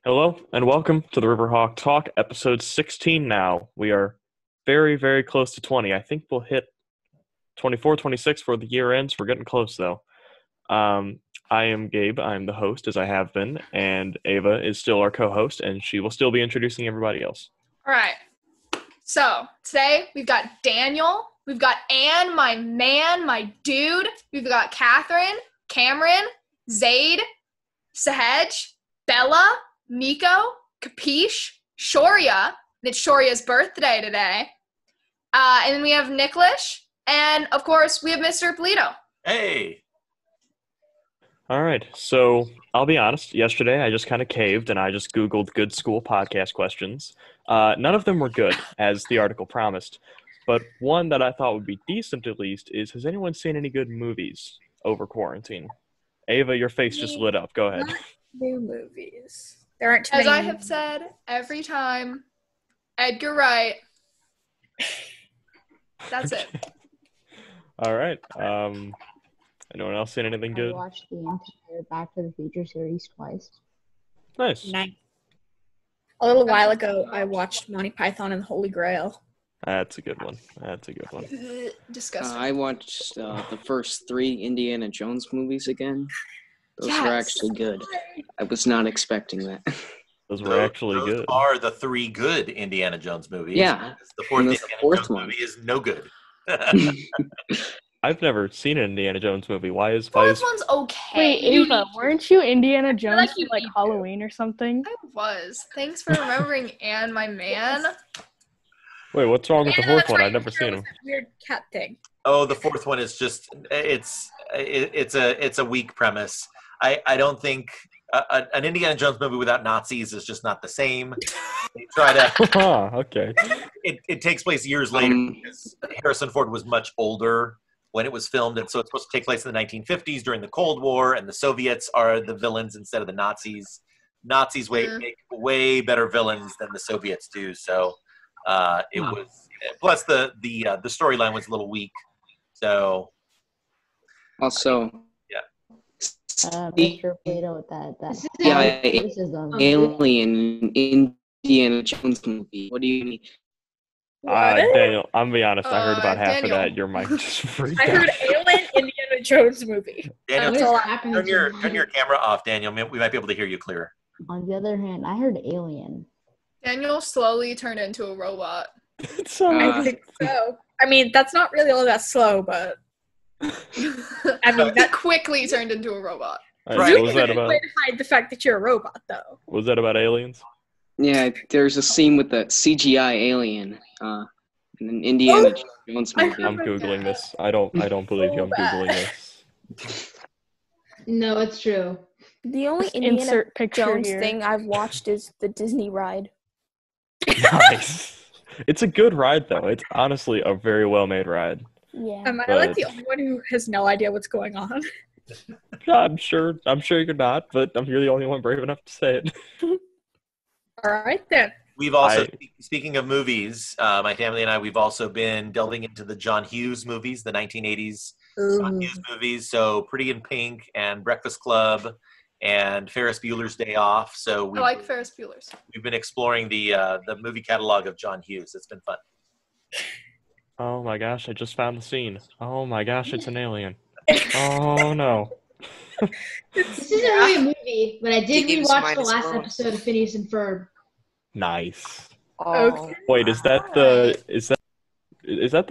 Hello and welcome to the Riverhawk Talk, episode 16 now. We are very, very close to 20. I think we'll hit 24, 26 for the year ends. We're getting close though. I am Gabe. I'm the host, as I have been, and Ava is still our co-host, and she will still be introducing everybody else. All right. So today we've got Daniel, we've got Anne, my man, my dude. We've got Catherine, Cameron, Zaid, Sahej, Bella, Nico, Capiche, Shoria, and it's Shoria's birthday today. And then we have Nicholas, and of course we have Mr. Polito. Hey! All right, so I'll be honest. Yesterday I just kind of caved and I just Googled good school podcast questions. None of them were good, as the article promised. But one that I thought would be decent at least is, has anyone seen any good movies over quarantine? Ava, your face just lit up. Go ahead. New movies. There aren't too As many. I have said every time, Edgar Wright. That's it. All right. Anyone else seen anything good? I watched the entire Back to the Future series twice. Nice. A little while ago, I watched Monty Python and the Holy Grail. That's a good one. Disgusting. I watched the first 3 Indiana Jones movies again. Those were Yes. actually good. I was not expecting that. Those were actually Those good. are the 3 good Indiana Jones movies. Yeah. The fourth And the Indiana fourth Jones one. movie is no good. I've never seen an Indiana Jones movie. Why is Fourth one's okay. Wait, Ava, weren't you Indiana Jones you for like need to. Halloween or something? I was. Thanks for remembering Anne, my man. Wait, what's wrong with the Yeah, fourth that's one? right. I've never There seen was him. that weird cat thing. Oh, the fourth one is just it's a weak premise. I don't think an Indiana Jones movie without Nazis is just not the same. They try to. Okay. It takes place years later because Harrison Ford was much older when it was filmed, and so it's supposed to take place in the 1950s during the Cold War, and the Soviets are the villains instead of the Nazis. Nazis make way better villains than the Soviets do, so it was. Plus, the storyline was a little weak, so Also, Mr. Plato, that Yeah, racism. Alien Indiana Jones movie. What do you mean? Daniel, I'm gonna be honest. I heard about half Daniel. of that. Your mic just freaked I out. heard Alien Indiana Jones movie. Daniel, That's all I happened turn your to- camera off, Daniel. We might be able to hear you clearer. On the other hand, I heard Alien. Daniel slowly turned into a robot. It's so I think so. I mean, that's not really all that slow, but I mean, He that quickly turned into a robot. All Right. right, what was that a about? way to hide the fact that you're a robot, though. Was that about aliens? Yeah, there's a scene with the CGI alien in an Indiana Jones I movie. I'm googling this. I don't believe you. I'm googling this. No, it's true. The only Just Indiana insert picture Jones here. thing I've watched is the Disney ride. Nice. It's a good ride, though. It's honestly a very well-made ride. Yeah. Am I But- like the only one who has no idea what's going on? I'm sure you're not, but you're the only one brave enough to say it. All right, then. We've also, speaking of movies, my family and I, we've also been delving into the John Hughes movies, the 1980s John Hughes movies. So Pretty in Pink and Breakfast Club and Ferris Bueller's Day Off. So I like Ferris Bueller's. we've been exploring the movie catalog of John Hughes. It's been fun. Oh my gosh, I just found the scene. Oh my gosh, it's an alien. Oh no. This isn't really a movie, but I did Games rewatch the minus last one. episode of Phineas and Ferb. Nice. Okay. Wait, is that the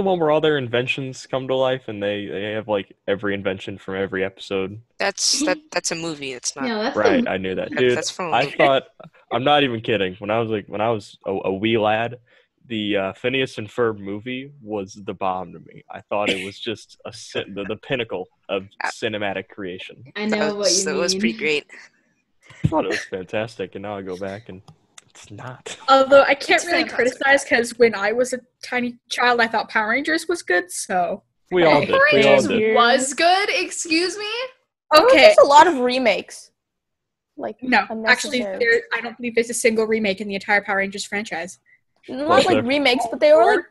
one where all their inventions come to life and they have like every invention from every episode? That's a movie. It's not. No, that's Right, the, I knew that. That- Dude, that's from a I movie. thought, I'm not even kidding. When I was a wee lad, the Phineas and Ferb movie was the bomb to me. I thought it was just the pinnacle of cinematic creation. I know what you That mean. was pretty great. I thought it was fantastic, and now I go back and it's not. Although I can't It's really fantastic. criticize because when I was a tiny child, I thought Power Rangers was good. So We all Hey. did. We all Rangers did. was good. Excuse me. okay, There's a lot of remakes. Like no, actually, unnecessary. I don't believe there's a single remake in the entire Power Rangers franchise. Not Well, like they're- remakes, but they were like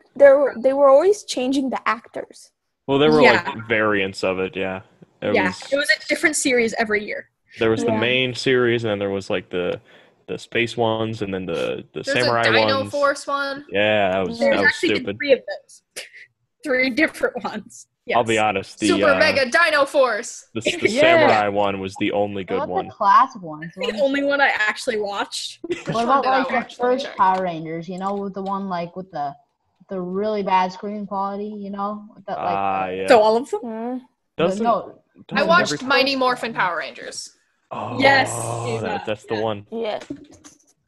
they were always changing the actors. Well, there were Yeah. like variants of it. Yeah. It It was a different series every year. There was the Yeah. main series, and then there was like the the space ones, and then the There's samurai a Dino ones. Force one. Yeah, that was There's actually stupid. 3 of those. 3 different ones. Yes. I'll be honest. The Super Mega Dino Force. the Yeah. samurai one was the only What good about one. the classic ones? The only one I actually watched. What about did I like the watch? Let me first check. Power Rangers? You know, with the one like with the really bad screen quality. You know, with that like. Yeah. So all of them? Mm. Doesn't, no, I doesn't watched every- Mighty Morphin Power Rangers. Oh, Yes, that's the one. Yeah.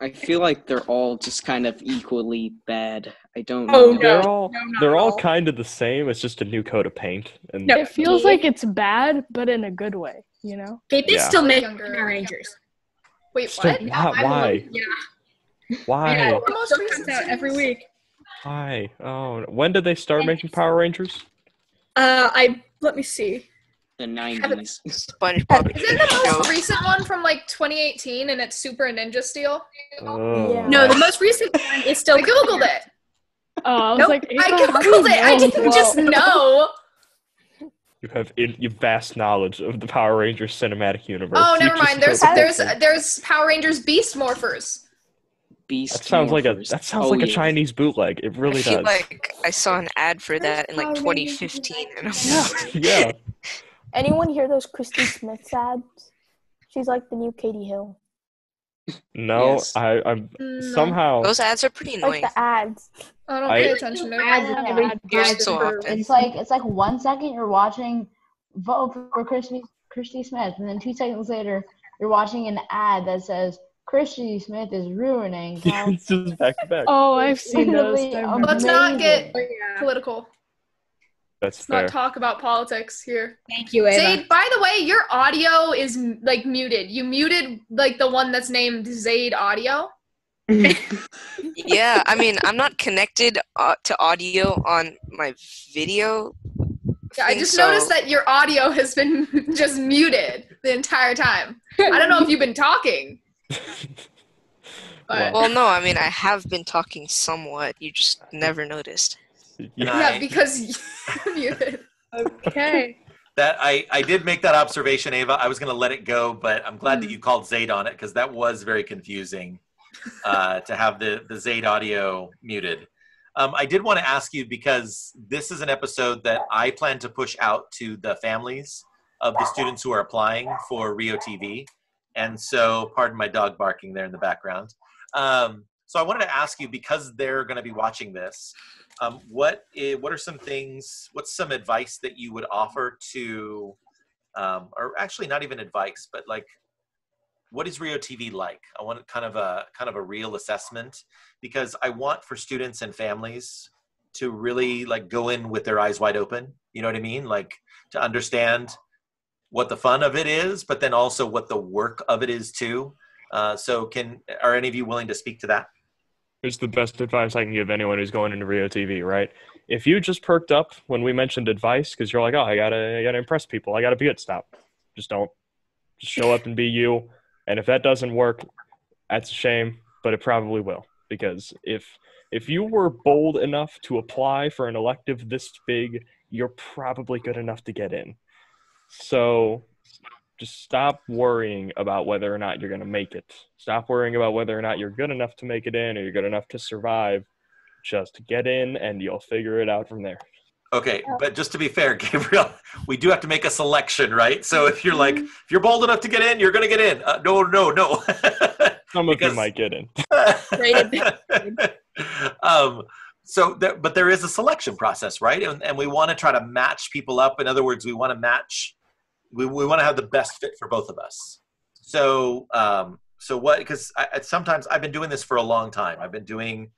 I feel like they're all just kind of equally bad. I don't Oh, know. They're No, all not they're at all all. kind of the same. It's just a new coat of paint. And No. It feels like it's bad, but in a good way, you know? Okay, they Yeah. still make Younger. Power Rangers. Wait, so what? why? Yeah. Why? Yeah, The most still recent comes out every series? week. Why? Oh, when did they start making Power Rangers? Let me see. The 90s. SpongeBob Isn't the show. most recent one from like 2018 and it's Super Ninja Steel? Oh, No, the most recent one is still. I googled it. Oh, I was Nope, like, I Ava, how do you googled it. I know? didn't just know. you have vast knowledge of the Power Rangers cinematic universe. Oh, You never just mind. know There's the- there's Power Rangers Beast Morphers. Beast that sounds like a Morphers. Oh, a yeah. Chinese bootleg. It I really feel does. like I saw an ad for that in like Power Rangers 2015. And I'm Yeah, yeah. Anyone hear those Christy Smith ads? She's like the new Katie Hill. No, Yes. I'm No. somehow. those ads are pretty Like annoying. the ads. I don't I- pay attention to it. Ads Here's so often. It's like 1 second you're watching vote for Christy Smith, and then 2 seconds later you're watching an ad that says Christy Smith is ruining. It's just back to back. Oh, I've seen those. Literally I remember. Let's not get Oh, yeah. political. That's Let's fair. not talk about politics here. Thank you, Ava. Zaid, by the way, your audio is like muted. You muted like the one that's named Zaid Audio. Yeah, I mean, I'm not connected to audio on my video. Yeah, I thing, just so- noticed that your audio has been just muted the entire time. I don't know if you've been talking. But Well, no, I mean, I have been talking somewhat. You just never noticed. yeah, because you're muted. Okay. That I did make that observation, Ava. I was going to let it go, but I'm glad that you called Zaid on it because that was very confusing to have the Zaid audio muted. I did want to ask you because this is an episode that I plan to push out to the families of the students who are applying for RioTV. And so, pardon my dog barking there in the background. So I wanted to ask you, because they're going to be watching this, what are some things, what's some advice that you would offer to, or actually not even advice, but like, what is RioTV like? I want kind of a real assessment, because I want for students and families to really like go in with their eyes wide open. You know what I mean? Like to understand what the fun of it is, but then also what the work of it is too. So are any of you willing to speak to that? Here's the best advice I can give anyone who's going into RioTV, right? If you just perked up when we mentioned advice because you're like, oh, I gotta impress people, I gotta be good, stop. Just don't. Just show up and be you. And if that doesn't work, that's a shame, but it probably will. Because if you were bold enough to apply for an elective this big, you're probably good enough to get in. So just stop worrying about whether or not you're going to make it. Stop worrying about whether or not you're good enough to make it in or you're good enough to survive. Just get in and you'll figure it out from there. Okay, but just to be fair, Gabriel, we do have to make a selection, right? So if you're like, if you're bold enough to get in, you're going to get in. No. Some of you might get in. But there is a selection process, right? And we want to try to match people up. In other words, we want to match. We want to have the best fit for both of us. So what? Because sometimes I've been doing this for a long time. I've been an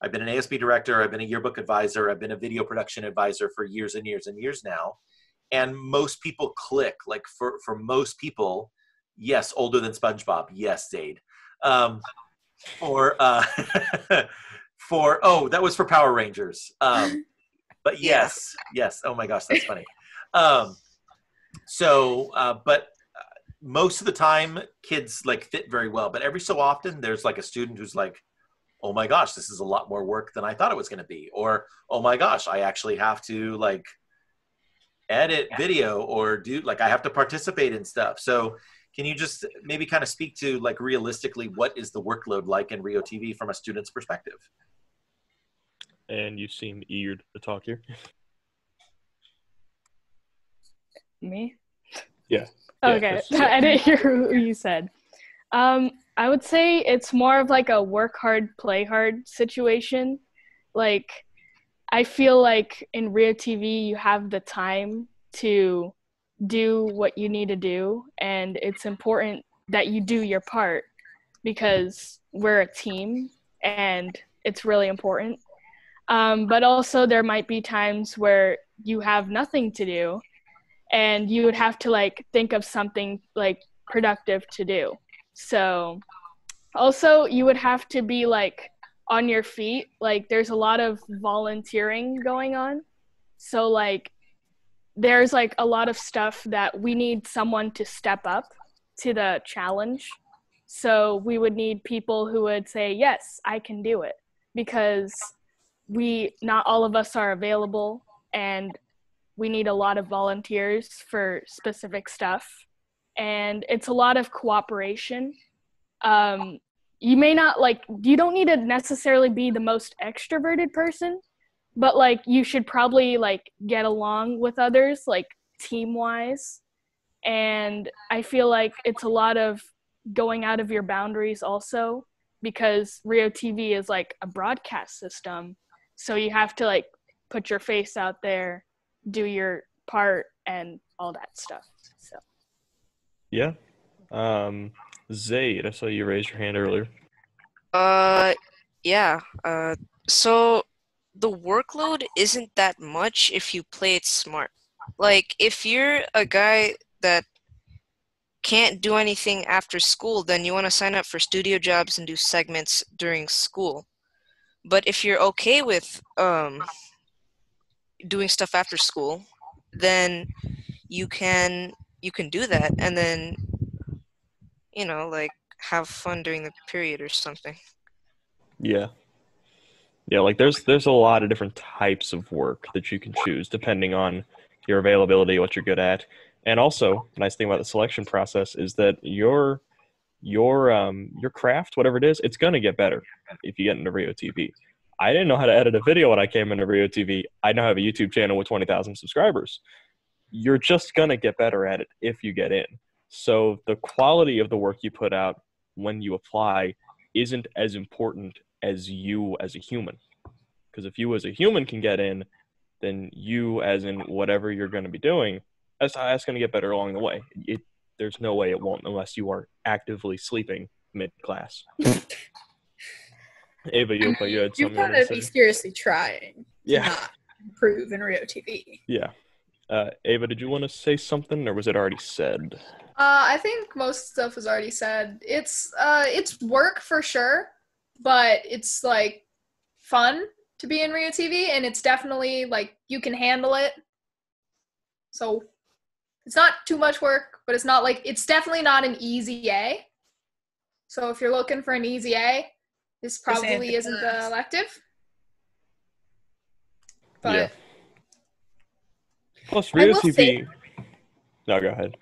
ASB director. I've been a yearbook advisor. I've been a video production advisor for years and years and years now. And most people click. Like for most people, yes, older than SpongeBob. Yes, Zaid. That was for Power Rangers. But yes. Oh my gosh, that's funny. But most of the time, kids like fit very well. But every so often, there's like a student who's like, "Oh my gosh, this is a lot more work than I thought it was going to be," or "Oh my gosh, I actually have to like edit video or do like I have to participate in stuff." So, Can you just maybe kind of speak to, like, realistically, what is the workload like in RioTV from a student's perspective? And you seem eager to talk here. Me? Yeah. Okay, I didn't hear who you said. I would say it's more of like a work hard, play hard situation. Like, I feel like in RioTV you have the time to do what you need to do, and it's important that you do your part because we're a team and it's really important. But also there might be times where you have nothing to do and you would have to like think of something like productive to do. So also you would have to be like on your feet. Like there's a lot of volunteering going on. So like there's like a lot of stuff that we need someone to step up to the challenge. So we would need people who would say, yes, I can do it, because not all of us are available, and we need a lot of volunteers for specific stuff. And it's a lot of cooperation. You don't need to necessarily be the most extroverted person, but like you should probably like get along with others, like team wise. And I feel like it's a lot of going out of your boundaries also, because RioTV is like a broadcast system. So you have to like put your face out there, do your part, and all that stuff. So Yeah. Zaid, I saw you raise your hand earlier. Yeah. So the workload isn't that much if you play it smart. Like, if you're a guy that can't do anything after school, then you want to sign up for studio jobs and do segments during school. But if you're okay with doing stuff after school, then you can do that, and then like have fun during the period or something. Yeah. Yeah, like there's a lot of different types of work that you can choose depending on your availability, what you're good at. And also, the nice thing about the selection process is that your craft, whatever it is, it's gonna get better if you get into RioTV. I didn't know how to edit a video when I came into RioTV. I now have a YouTube channel with 20,000 subscribers. You're just gonna get better at it if you get in. So the quality of the work you put out when you apply isn't as important as you as a human. Because if you as a human can get in, then you as in whatever you're going to be doing, that's going to get better along the way. There's no way it won't unless you are actively sleeping mid-class. Ava, you had something You've got to be seriously trying to not improve in RioTV. Yeah. Ava, did you want to say something, or was it already said? I think most stuff was already said. It's work for sure, but it's like fun to be in RioTV, and it's definitely like you can handle it. So it's not too much work, but it's definitely not an easy A. So if you're looking for an easy A, this probably isn't the elective. But yeah. Plus RioTV. No, go ahead.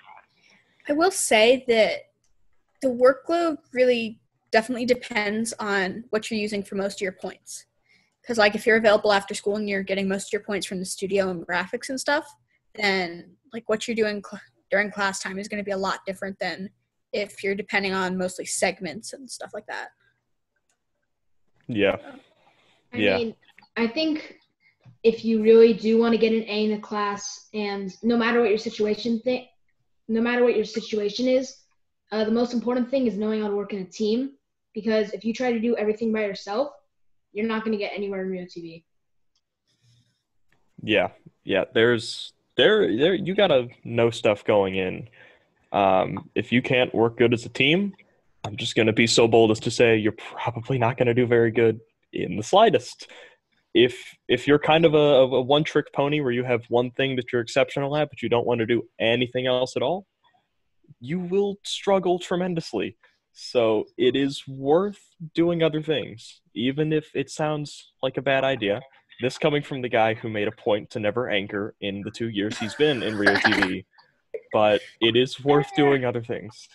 I will say that the workload really definitely depends on what you're using for most of your points. Because, like, if you're available after school and you're getting most of your points from the studio and graphics and stuff, then, like, what you're doing during class time is going to be a lot different than if you're depending on mostly segments and stuff like that. Yeah. I mean, I think if you really do want to get an A in the class, and no matter what your situation is, the most important thing is knowing how to work in a team. Because if you try to do everything by yourself, you're not going to get anywhere in RioTV. Yeah. You gotta know stuff going in. If you can't work good as a team, I'm just gonna be so bold as to say you're probably not gonna do very good in the slightest. If you're kind of a one-trick pony where you have one thing that you're exceptional at, but you don't want to do anything else at all, you will struggle tremendously. So it is worth doing other things, even if it sounds like a bad idea. This coming from the guy who made a point to never anchor in the 2 years he's been in RioTV, but it is worth doing other things.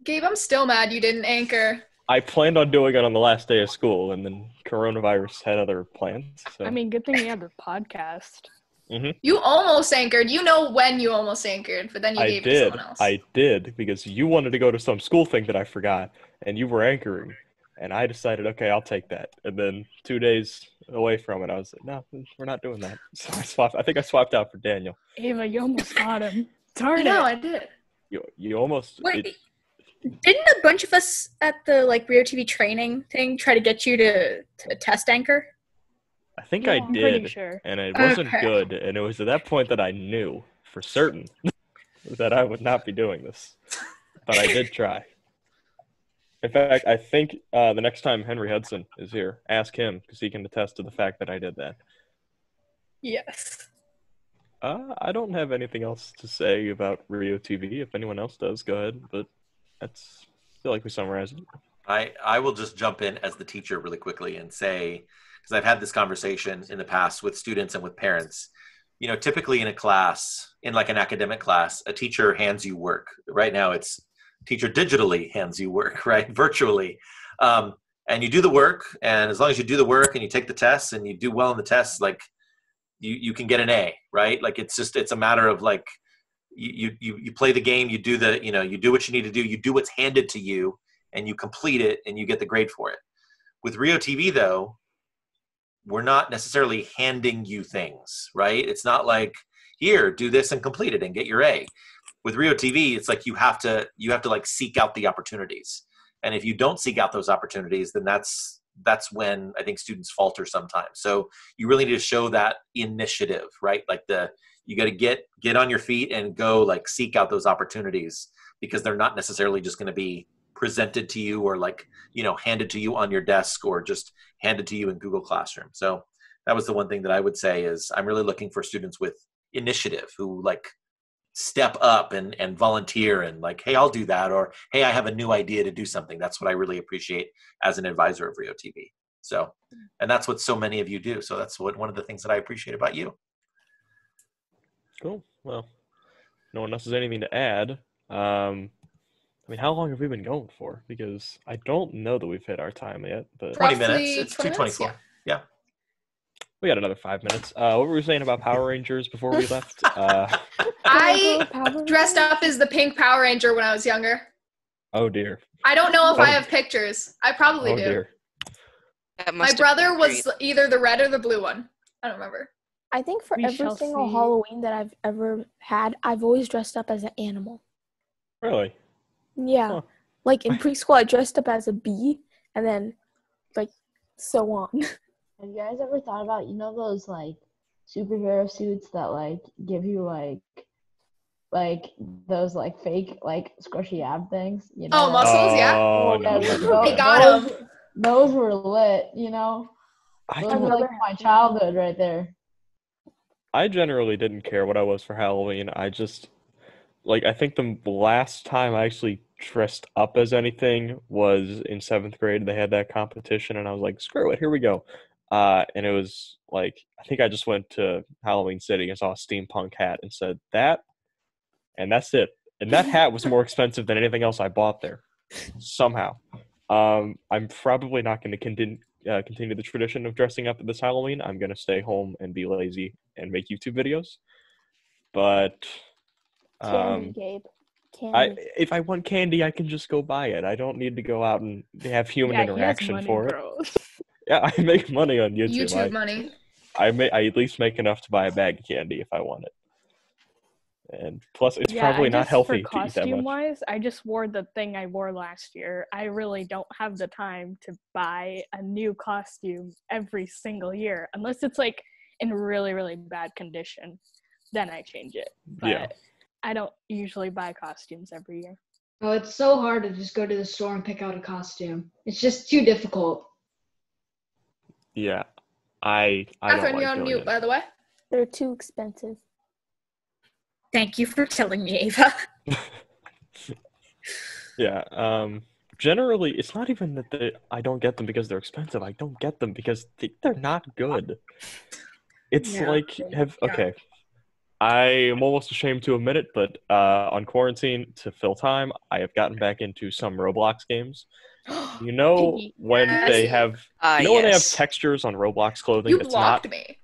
Gabe, I'm still mad you didn't anchor. I planned on doing it on the last day of school, and then coronavirus had other plans. So. I mean, good thing you had the podcast. Mm-hmm. You almost anchored. You know when you almost anchored, but then you gave it to someone else. I did, because you wanted to go to some school thing that I forgot, and you were anchoring, and I decided, okay, I'll take that. And then 2 days away from it, I was like, no, we're not doing that. So I think I swapped out for Daniel. Ava, you almost got him. Darn No, it. I did. You almost... Wait, didn't a bunch of us at the RioTV training thing try to get you to test anchor? I think Yeah, I I'm pretty did, sure. and it wasn't Okay. good, and it was at that point that I knew for certain that I would not be doing this, but I did try. In fact, I think the next time Henry Hudson is here, ask him, because he can attest to the fact that I did that. Yes. I don't have anything else to say about RioTV. If anyone else does, go ahead, but I feel like we summarized it. I will just jump in as the teacher really quickly and say, because I've had this conversation in the past with students and with parents, typically in a class, in like an academic class, a teacher hands you work. Right now it's teacher digitally hands you work, right? Virtually. And you do the work, and as long as you do the work and you take the tests and you do well in the tests, like you can get an A, right? Like it's a matter of like, you play the game, you do you do what you need to do, you do what's handed to you, and you complete it, and you get the grade for it. With RioTV, though, we're not necessarily handing you things, right? It's not like, here, do this and complete it and get your A. With RioTV, it's like you have to like seek out the opportunities, and if you don't seek out those opportunities, then that's when I think students falter sometimes. So you really need to show that initiative, right? Like you got to get on your feet and go like seek out those opportunities, because they're not necessarily just going to be presented to you or like, handed to you on your desk or just handed to you in Google Classroom. So that was the one thing that I would say is I'm really looking for students with initiative who like step up and volunteer and like, hey, I'll do that. Or, hey, I have a new idea to do something. That's what I really appreciate as an advisor of RioTV. So, and that's what so many of you do. So that's one of the things that I appreciate about you. Cool. Well, no one else has anything to add. I mean, how long have we been going for? Because I don't know that we've hit our time yet. But 20 Roughly minutes. It's 20 minutes, 2:24. Yeah. We got another 5 minutes. What were we saying about Power Rangers before we left? I dressed up as the pink Power Ranger when I was younger. Oh, dear. I don't know if I have pictures. I probably Oh, do. dear. My brother was either the red or the blue one. I don't remember. I think for We every shall single see. Halloween that I've ever had, I've always dressed up as an animal. Really? Yeah. Huh. Like in preschool, I dressed up as a bee, and then, so on. Have you guys ever thought about, those like superhero suits that like give you like those like fake like squishy ab things? Oh, muscles, yeah. Oh, Yeah, no. They got them. Those were lit, I Those don't- were like my childhood right there. I generally didn't care what I was for Halloween. I just, I think the last time I actually dressed up as anything was in 7th grade. They had that competition, and I was like, screw it, here we go. And it was I think I just went to Halloween City and saw a steampunk hat and said that, and that's it. And that hat was more expensive than anything else I bought there, somehow. I'm probably not going to continue the tradition of dressing up this Halloween. I'm going to stay home and be lazy and make YouTube videos. But Candy, Gabe. Candy. if I want candy, I can just go buy it. I don't need to go out and have human Yeah, he has interaction money, for it. bro. Yeah, I make money on YouTube. YouTube money. I at least make enough to buy a bag of candy if I want it. And plus, it's Yeah, probably I not just, healthy for to eat that much. costume-wise, I just wore the thing I wore last year. I really don't have the time to buy a new costume every single year, unless it's in really, really bad condition. Then I change it. But Yeah. I don't usually buy costumes every year. Oh, it's so hard to just go to the store and pick out a costume. It's just too difficult. Yeah, I don't Catherine, like you're on doing mute, it. by the way. They're too expensive. Thank you for telling me, Ava. Yeah. Generally, it's not even that I don't get them because they're expensive. I don't get them because they're not good. It's Yeah, okay. I am almost ashamed to admit it, but on quarantine to fill time, I have gotten back into some Roblox games. You know when they Yes. have when they have Yes. textures on Roblox clothing? You It's blocked not. me.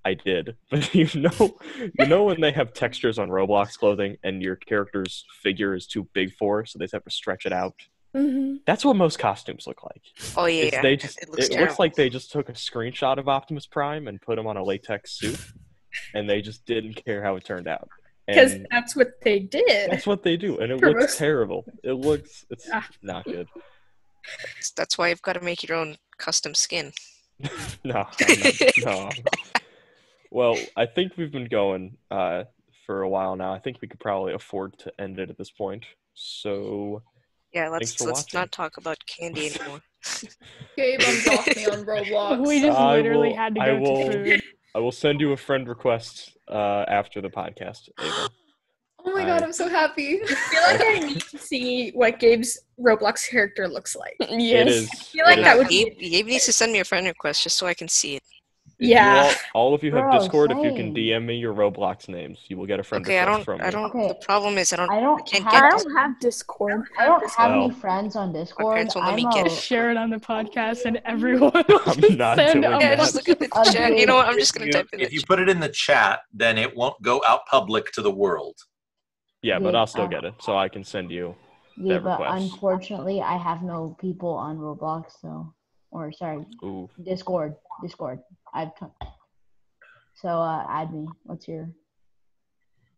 I did, but you know when they have textures on Roblox clothing and your character's figure is too big for, so they just have to stretch it out. Mm-hmm. That's what most costumes look like. Oh Is yeah. they just It looks it looks terrible. like they just took a screenshot of Optimus Prime and put him on a latex suit, and they just didn't care how it turned out. Because And that's what they did. that's what they do, and it For looks most- terrible. It's Ah. not good. That's why you've got to make your own custom skin. No. Well, I think we've been going for a while now. I think we could probably afford to end it at this point. So Yeah, Thanks for let's watching. not talk about candy anymore. Gabe unblocked me on Roblox. We just I literally will- had to I go will- to food. I will send you a friend request after the podcast, Ava. Oh my god, I- I'm so happy. I feel like I need to see what Gabe's Roblox character looks like. It Yes. is. I feel like it that is. would Gabe needs to send me a friend request just so I can see it. If you Yeah. all of you have Bro, Discord. If you can same. DM me your Roblox names, you will get a friend Okay, request from me. Okay. The problem is I I can't don't get I have. don't have Discord. I don't have any Well, friends on My Discord. parents won't let me I'm get a. it. Share it on the podcast, and everyone will I'm just not send doing a Yeah, that. just look at the Oh, chat. You dude. know what? I'm just gonna type in the If you put it in the chat, then it won't go out public to the world. Yeah, but Gabe, I'll still get it, so I can send you. Yeah, but request. unfortunately, I have no people on Roblox, sorry, Ooh. Discord. So add me.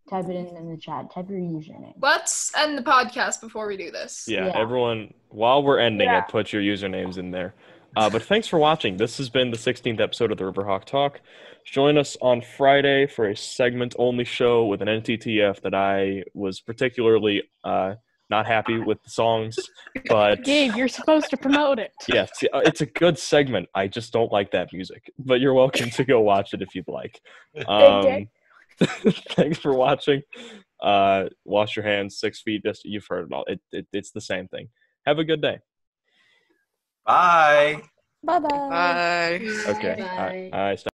Type it in the chat. Type your username. Let's end the podcast before we do this. Yeah, Yeah. everyone, while we're ending Yeah. it, put your usernames in there. But thanks for watching. This has been the 16th episode of the Riverhawk Talk. Join us on Friday for a segment-only show with an NTTF that I was particularly not happy with the songs, but Gabe, you're supposed to promote it. yes, it's a good segment. I just don't like that music. But you're welcome to go watch it if you'd like. Thanks for watching. Wash your hands 6 feet. You've heard it all. It's the same thing. Have a good day. Bye. Bye-bye. Bye. Okay. Bye. I stop.